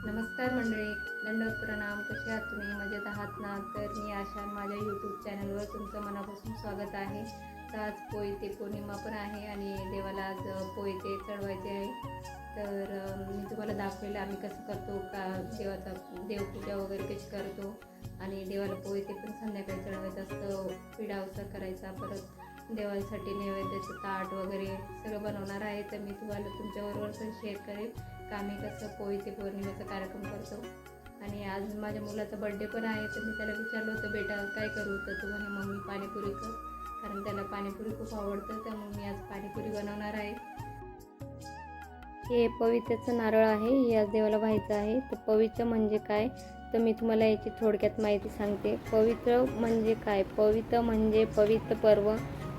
नमस्कार मंडळी, दंडवत प्रणाम. कसे आहात तुम्ही? मजेत आहात ना? तर मी आशा माझ्या यूट्यूब चॅनलवर तुमचं मनापासून स्वागत आहे. तर आज पोईते पौर्णिमा पण आहे आणि देवाला आज पोईते चढवायचे आहे. तर मी तुम्हाला दाखवेल आम्ही कसं करतो, का देवाचा देवपूजा वगैरे कशी करतो आणि देवाला पोईते पण संध्याकाळी चढवायचं असतं, पिढावसा करायचा, परत देवासाठी नैवेद्याचं ताट वगैरे सगळं बनवणार आहे. तर मी तुम्हाला तुमच्याबरोबर पण शेअर करेल का आम्ही कसं पोईते पौर्णिमेचा कार्यक्रम करतो. आणि आज माझ्या मुलाचा बड्डे पण आहे. तर मी त्याला विचारलं होतं, बेटा काय करू? तर तो म्हणे मम्मी पाणीपुरी कर, कारण त्याला पाणीपुरी खूप आवडतं. तर मग मी आज पाणीपुरी बनवणार आहे. हे पवित्र्याचं नारळ आहे, हे आज देवाला व्हायचं आहे. तर पवित्र म्हणजे काय, तर मी तुम्हाला याची थोडक्यात माहिती सांगते. पवित्र म्हणजे काय? पवित्र म्हणजे पवित्र पर्व.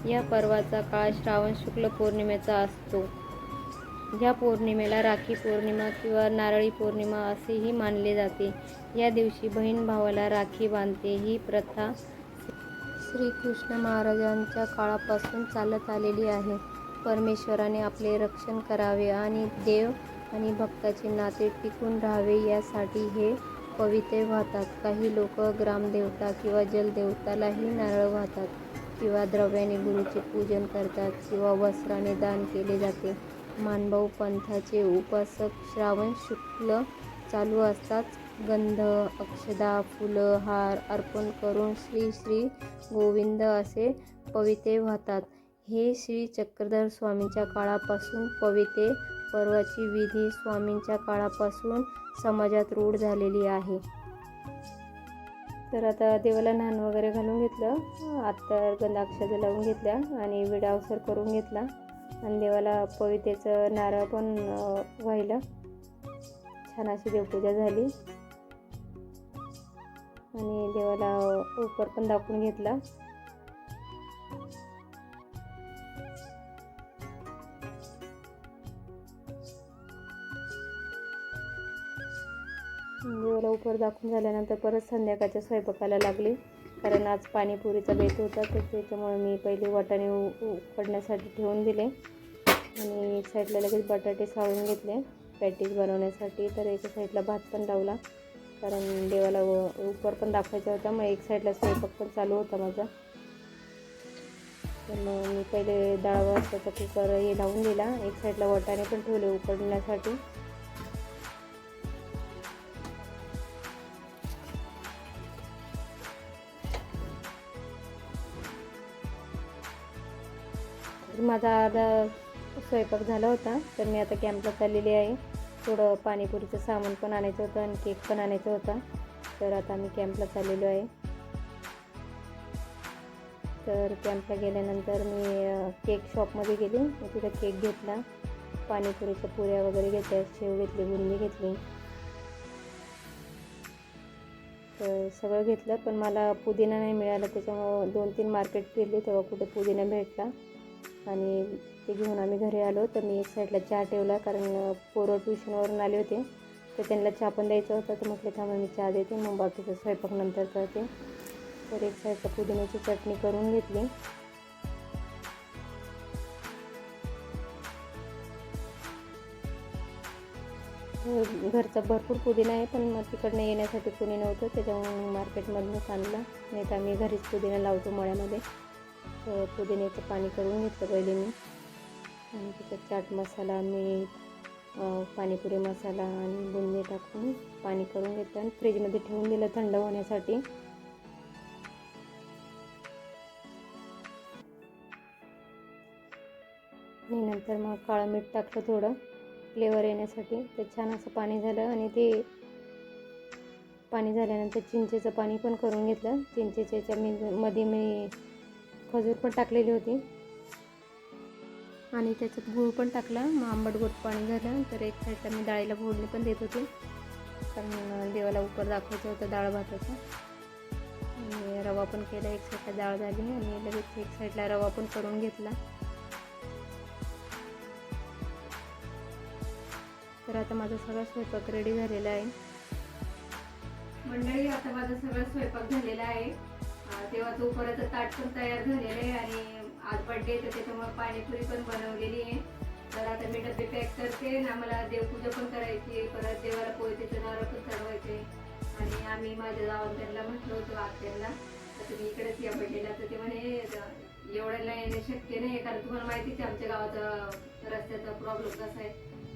या पर्वाचा काळ श्रावण शुक्ल पौर्णिमेचा असतो. या पौर्णिमेला राखी पौर्णिमा किंवा नारळी पौर्णिमा असेही मानले जाते. या दिवशी बहीण भावाला राखी बांधते. ही प्रथा श्रीकृष्ण महाराजांच्या काळापासून चालत आलेली आहे. परमेश्वराने आपले रक्षण करावे आणि देव आणि भक्ताचे नाते टिकून राहावे यासाठी हे पवित्रे वाहतात. काही लोक ग्रामदेवता किंवा जलदेवतालाही नारळ वाहतात किंवा द्रव्याने गुरुचे पूजन करतात किंवा वस्त्राने दान केले जाते. मानभाऊ पंथाचे उपासक श्रावण शुक्ल चालू असताच गंध, अक्षदा, फुलं, हार अर्पण करून श्री श्री गोविंद असे पवित्रे वाहतात. हे श्री चक्रधर स्वामींच्या काळापासून पवित्रे पर्वाची विधी स्वामींच्या काळापासून समाजात रूढ झालेली आहे. तर आता देवाला न्हाण वगैरे घालून घेतलं, अत्तर गंधाक्षता लावून घेतल्या आणि विडा अवसर करून घेतला आणि देवाला पवित्रेचं नारळ पण वाहिलं. छान अशी देवपूजा झाली आणि देवाला उपर पण दाखवून घेतला. देवाला उपर दाखवून झाल्यानंतर परत संध्याकाळच्या स्वयंपाकाला लागली, कारण आज पाणीपुरीचा बेत होता. तर त्याच्यामुळे मी पहिले वाटाणे उकडण्यासाठी ठेवून दिले आणि एक साईडला लगेच बटाटे साळून घेतले पॅटीस बनवण्यासाठी. तर एका साईडला भात पण लावला, कारण देवाला उपर पण दाखवायचा होता. मग एक साईडला स्वयंपाक पण चालू होता माझा. तर मग मी पहिले डाळ भाताचा कुकर हे लावून दिला. एक साईडला वाटाणे पण ठेवले उकडण्यासाठी. माझा अर्धा स्वयंपाक झाला होता. तर मी आता कॅम्पला चाललेली आहे. थोडं पाणीपुरीचं सामान पण आणायचं होतं आणि केक पण आणायचा होता. तर आता मी कॅम्पला चाललेलो आहे. तर कॅम्पला गेल्यानंतर मी केक शॉपमध्ये गेली. मी तिथं केक घेतला, पाणीपुरीच्या पुऱ्या वगैरे घेतल्या, शेव घेतली, बुंदी घेतली. तर सगळं घेतलं, पण मला पुदिना नाही मिळाला. त्याच्यामुळं 2-3 मार्केट फिरले, तेव्हा कुठे पुदिना भेटला आणि ते घेऊन आम्ही घरी आलो. तर मी एक साईडला चहा ठेवला, कारण पोरं ट्युशनवरून आले होते, तर त्यांना चहा पण द्यायचा होता. तर म्हटलं थांबा मी चहा देते, मग बाकीचं स्वयंपाक नंतर करते. तर एक साईडला पुदिन्याची चटणी करून घेतली. घरचा भरपूर पुदिना आहे, पण मग तिकडनं येण्यासाठी कोणी नव्हतं, त्याच्यामुळे मार्केटमधूनच आणला. नाही तर आम्ही घरीच पुदिना लावतो मळ्यामध्ये. तर पुदिन्याचं पाणी करून घेतलं पहिले मी आणि त्याच्यात चाट मसाला, मीठ, पाणीपुरी मसाला आणि बुंदी टाकून पाणी करून घेतलं आणि फ्रीजमध्ये ठेवून दिलं थंड होण्यासाठी. आणि नंतर मग काळं मीठ टाकलं थोडं फ्लेवर येण्यासाठी. तर छान असं पाणी झालं आणि ते पाणी झाल्यानंतर चिंचेचं पाणी पण करून घेतलं. चिंचेच्या मध्ये मी खजूर पण टाकलेली होती आणि त्याच्यात गूळ पण टाकला. मग आंबट गोड पाणी झालं. तर एक साईडला मी डाळीला फोडणी पण देत होते, कारण देवाला उपर दाखवायचं होतं डाळ भाताचा. आणि रवा पण केला. एक साईडला डाळ झाली आणि लगेच एक साईडला रवा पण करून घेतला. तर आता माझा सगळा स्वयंपाक रेडी झालेला आहे. मंडळी, आता माझा सगळा स्वयंपाक झालेला आहे. तेव्हाचं उपराचं ताट पण तयार झालेलं आहे आणि आज बड्डे तर त्याच्यामुळे पाणीपुरी पण बनवलेली आहे. तर आता मी डबे पॅक करते आणि आम्हाला देवपूजा पण करायची आहे. परत देवाला पोळीचं नारळ म्हटलं होतं आत्यांना तर तुम्ही इकडेच या बड्डेला, तर ते म्हणे एवढ्याला येणं शक्य नाही, कारण तुम्हाला माहितीच आहे आमच्या गावाचा रस्त्याचा प्रॉब्लेम कसा आहे,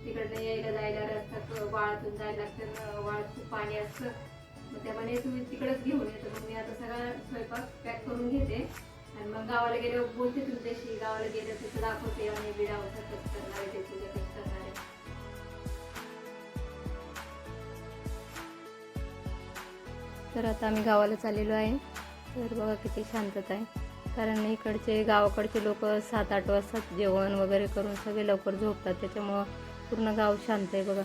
तिकडनं यायला जायला रस्ता वाळातून जायला लागतं, वाळात खूप पाणी असतं. मग त्या म्हणे तुम्ही तिकडेच घेऊन येतो. मग मी आता सगळा स्वयंपाक पॅक करून घेते आणि मग गावाला गेल्यावर बोलते तुमच्याशी. गावाला गेलं तिथं दाखवते आणि विडावं कसं करणार आहे, ते पूजा कसं करणार आहे. तर आता आम्ही गावाला चाललेलो आहे. तर बघा किती शांतता आहे, कारण इकडचे गावाकडचे लोक 7-8 वाजता जेवण वगैरे करून सगळे लवकर झोपतात, त्याच्यामुळं पूर्ण गाव शांत आहे बघा.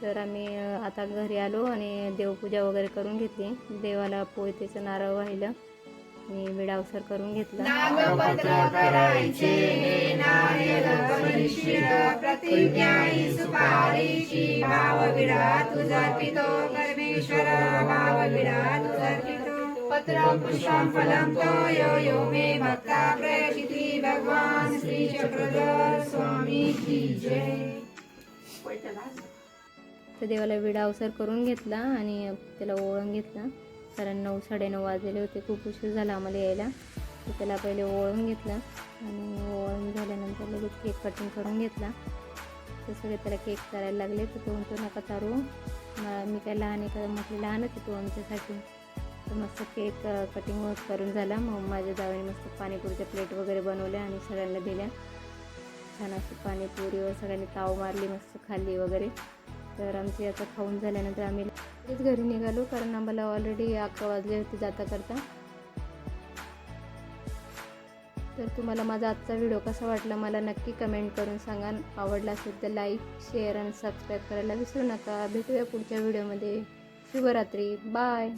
तर आम्ही आता घरी आलो आणि देवपूजा वगैरे करून घेतली. देवाला पोळतीचं नारळ वाहिलं आणि विडावसर करून घेतला. नागपत्र करायचे नारळ परिशील प्रतिज्ञाई सुपारीची भावविडा तुझा पितो परमेश्वर भावविडा तुझा पितो पत्रं पुष्पं फलं तोयो यो मे भक्ता प्रयचिति भगवान श्री चक्रधर स्वामी की जय. तर देवाला विडावसर करून घेतला आणि त्याला ओळून घेतला, कारण 9-9:30 वाजलेले होते, खूप उशीर झाला आम्हाला यायला. तर त्याला पहिले ओळून घेतलं आणि ओळून झाल्यानंतर लगेच केक कटिंग करून घेतला. तर सगळे त्याला केक करायला लागले. तर तो म्हणतो नका चारू, मी काय लहान आहे का, म्हटलं लहानच आहे तो आमच्यासाठी. तर मस्त केक कटिंग करून झाला. मग माझ्या जावेने मस्त पाणीपुरीच्या प्लेट वगैरे बनवल्या आणि सगळ्यांना दिल्या. छान अशी पाणीपुरीवर सगळ्यांनी ताव मारली, मस्त खाल्ली वगैरे. तर आमची आता खाऊन झाल्यानंतर आम्ही लगेच घरी निघालो, कारण आम्हाला ऑलरेडी 11 वाजले होते जाता करता. तर तुम्हाला माझा आजचा व्हिडिओ कसा वाटला मला नक्की कमेंट करून सांगा. आवडला असेल तर लाईक, शेअर आणि सबस्क्राईब करायला विसरू नका. भेटूया पुढच्या व्हिडिओमध्ये. शुभरात्री. बाय.